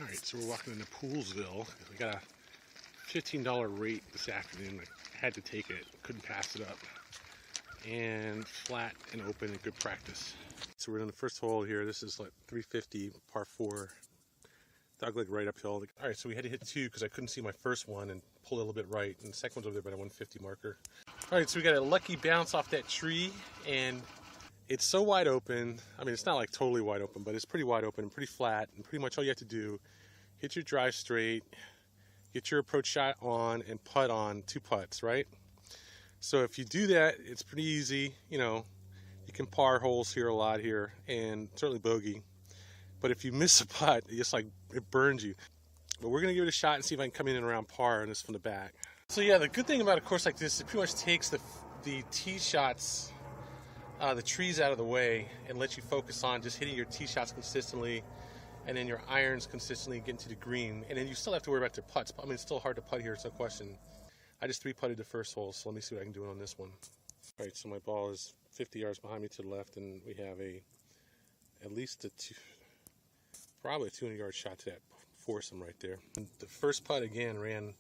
All right, so we're walking into Poolesville. We got a $15 rate this afternoon. I had to take it, couldn't pass it up. And flat and open and good practice. So we're in the first hole here. This is like 350 par 4. Dog leg right uphill. All right, so we had to hit 2 because I couldn't see my first one and pull a little bit right. And the second one's over there by a 150 marker. All right, so we got a lucky bounce off that tree, and it's so wide open. I mean, it's not like totally wide open, but it's pretty wide open and pretty flat. And pretty much all you have to do, hit your drive straight, get your approach shot on, and putt on 2 putts, right? So if you do that, it's pretty easy. You know, you can par holes here a lot here, and certainly bogey. But if you miss a putt, it's like it burns you. But we're gonna give it a shot and see if I can come in and around par on this from the back. So yeah, the good thing about a course like this, it pretty much takes the tee shots, the trees out of the way, and lets you focus on just hitting your tee shots consistently, and then your irons consistently getting to the green. And then you still have to worry about your putts. I mean, it's still hard to putt here, it's no question. I just 3-putted the first hole, so let me see what I can do on this one. All right, so my ball is 50 yards behind me to the left, and we have at least probably a 200-yard shot to that foursome right there. And the first putt again ran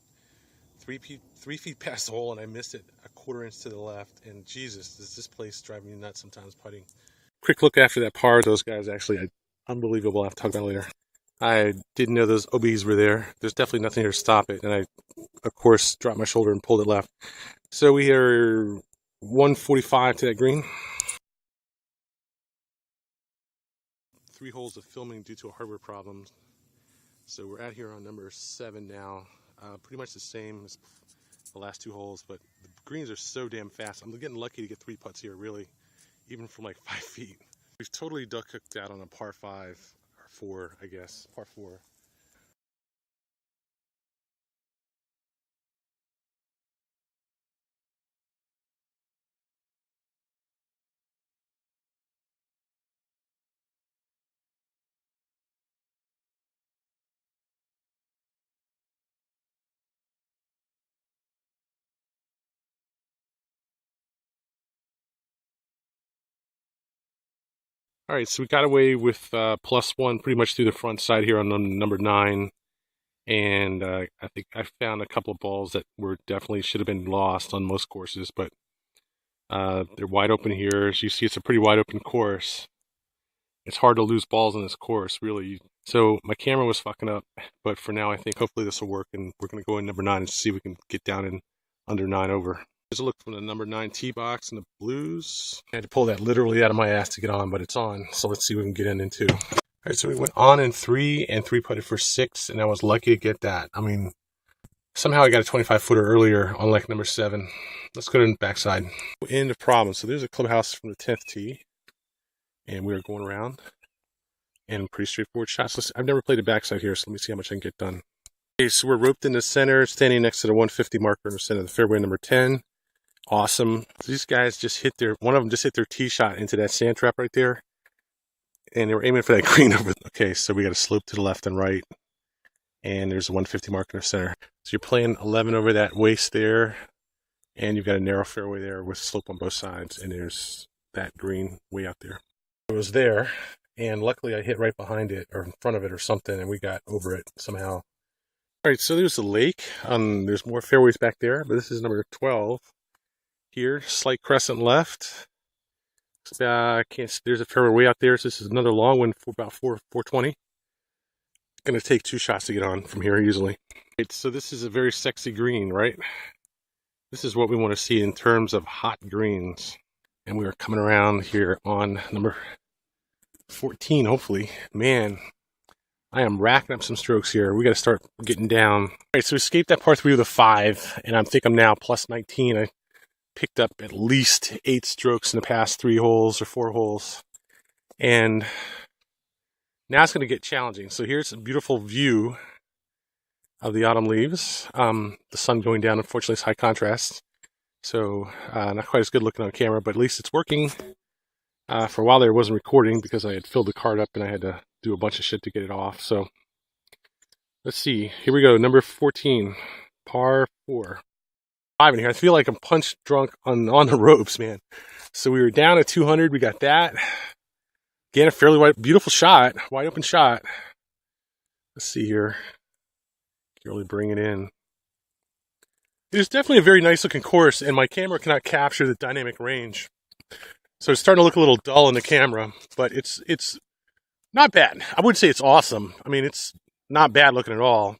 3 feet past the hole, and I missed it a 1/4 inch to the left. And Jesus, does this place drive me nuts sometimes putting. Quick look after that par. Those guys actually unbelievable. I'll have to talk about it later. I didn't know those OBs were there. There's definitely nothing here to stop it. And I, of course, dropped my shoulder and pulled it left. So we are 145 to that green. 3 holes of filming due to a hardware problem. So we're out here on number 7 now. Pretty much the same as the last 2 holes, but the greens are so damn fast. I'm getting lucky to get 3 putts here, really, even from like 5 feet. We've totally duck hooked out on a par 5. 4, I guess, par 4. All right, so we got away with +1 pretty much through the front side here on number 9. And I think I found a couple of balls that should have been lost on most courses, but they're wide open here. As you see, it's a pretty wide open course. It's hard to lose balls on this course, really. So my camera was fucking up, but for now, I think hopefully this will work, and we're going to go in number 9 and see if we can get down in under 9 over. Here's a look from the number 9 tee box in the blues. I had to pull that literally out of my ass to get on, but it's on. So let's see what we can get in into. All right, so we went on in 3 and 3-putted for 6, and I was lucky to get that. I mean, somehow I got a 25-footer earlier on like number 7. Let's go to the backside. End of problem. So there's a clubhouse from the 10th tee, and we are going around. And pretty straightforward shots. I've never played a backside here, so let me see how much I can get done. Okay, so we're roped in the center, standing next to the 150 marker in the center of the fairway, number 10. Awesome. So these guys just one of them just hit their tee shot into that sand trap right there. And they were aiming for that green over. Okay, so we got a slope to the left and right. And there's a 150 marker in the center. So you're playing 11 over that waist there. And you've got a narrow fairway there with slope on both sides. And there's that green way out there. It was there. And luckily I hit right behind it or in front of it or something. And we got over it somehow. All right, so there's the lake. There's more fairways back there. But this is number 12. Here, slight crescent left. I can't see, there's a fairway way out there. So this is another long one for about 420. It's going to take 2 shots to get on from here easily. Right, so this is a very sexy green, right? This is what we want to see in terms of hot greens. And we are coming around here on number 14, hopefully. Man, I am racking up some strokes here. We got to start getting down. All right, so we escaped that par 3 with a 5, and I think I'm now plus 19. I picked up at least 8 strokes in the past 3 holes or 4 holes. And now it's going to get challenging. So here's a beautiful view of the autumn leaves. The sun going down, unfortunately, is high contrast. So not quite as good looking on camera, but at least it's working. For a while there, it wasn't recording because I had filled the card up and I had to do a bunch of shit to get it off. So let's see. Here we go. Number 14, par 4. 5 in here. I feel like I'm punch drunk on the ropes, man. So we were down at 200. We got that. Again, a fairly beautiful shot, wide open shot. Let's see here. Can really bring it in. It is definitely a very nice looking course, and my camera cannot capture the dynamic range. So it's starting to look a little dull in the camera, but it's not bad. I wouldn't say it's awesome. I mean, it's not bad looking at all.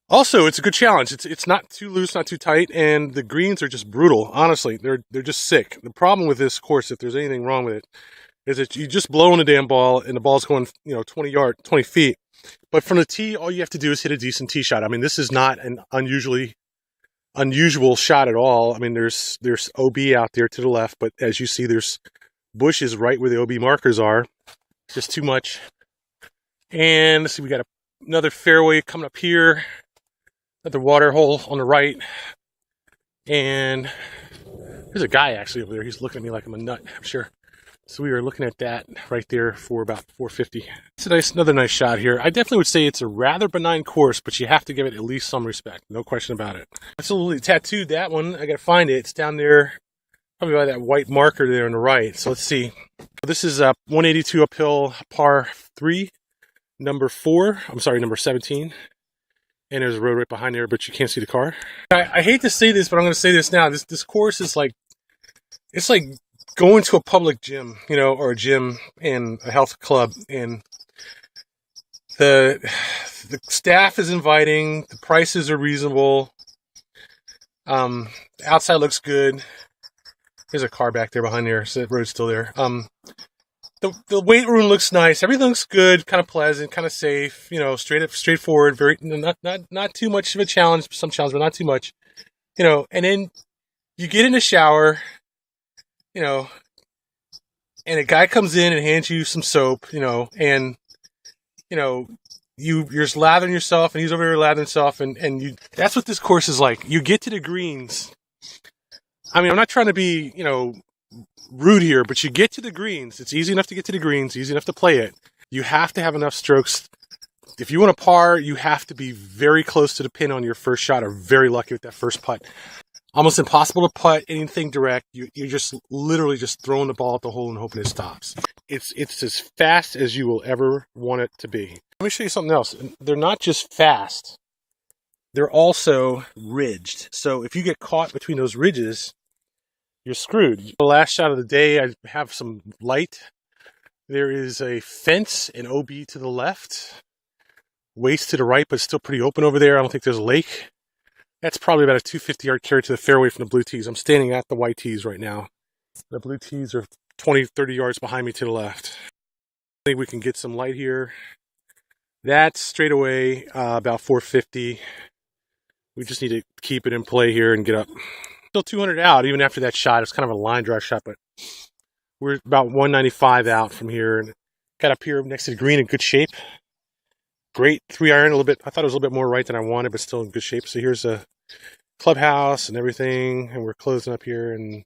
Also, it's a good challenge. It's not too loose, not too tight, and the greens are just brutal. Honestly, they're just sick. The problem with this course, if there's anything wrong with it, is that you just blow on the damn ball, and the ball's going, 20 feet. But from the tee, all you have to do is hit a decent tee shot. I mean, this is not an unusual shot at all. I mean, there's OB out there to the left, but as you see, there's bushes right where the OB markers are. It's just too much. And let's see, we got another fairway coming up here. Another water hole on the right. And there's a guy actually over there. He's looking at me like I'm a nut, I'm sure. So we were looking at that right there for about 450. It's another nice shot here. I definitely would say it's a rather benign course, but you have to give it at least some respect. No question about it. Absolutely tattooed that one. I gotta find it. It's down there, probably by that white marker there on the right. So let's see. This is 182 uphill, par 3, number 17. And there's a road right behind there, but you can't see the car. I hate to say this, but I'm going to say this now. This course is like, it's like going to a public gym, or a gym and a health club, and the staff is inviting, the prices are reasonable, the outside looks good. There's a car back there behind there, so that road's still there. The weight room looks nice. Everything looks good, kind of pleasant, kind of safe. Straightforward. Very not too much of a challenge. Some challenge, but not too much. And then you get in the shower. And a guy comes in and hands you some soap. And you're just lathering yourself, and he's over there lathering himself, and you. That's what this course is like. You get to the greens. I mean, I'm not trying to be, rude here, but you get to the greens. It's easy enough to get to the greens, easy enough to play it. You have to have enough strokes. If you want to par, you have to be very close to the pin on your first shot, or very lucky with that first putt. Almost impossible to putt anything direct. You're just literally just throwing the ball at the hole and hoping it stops. It's as fast as you will ever want it to be. Let me show you something else. They're not just fast. They're also ridged. So if you get caught between those ridges, you're screwed. The last shot of the day, I have some light. There is a fence and OB to the left. Waist to the right, but still pretty open over there. I don't think there's a lake. That's probably about a 250-yard carry to the fairway from the blue tees. I'm standing at the white tees right now. The blue tees are 20, 30 yards behind me to the left. I think we can get some light here. That's straight away about 450. We just need to keep it in play here and get up. Still 200 out even after that shot. It's kind of a line drive shot, but we're about 195 out from here. And got up here next to the green in good shape. Great 3-iron, a little bit. I thought it was a little bit more right than I wanted, but still in good shape. So here's a clubhouse and everything, and we're closing up here, and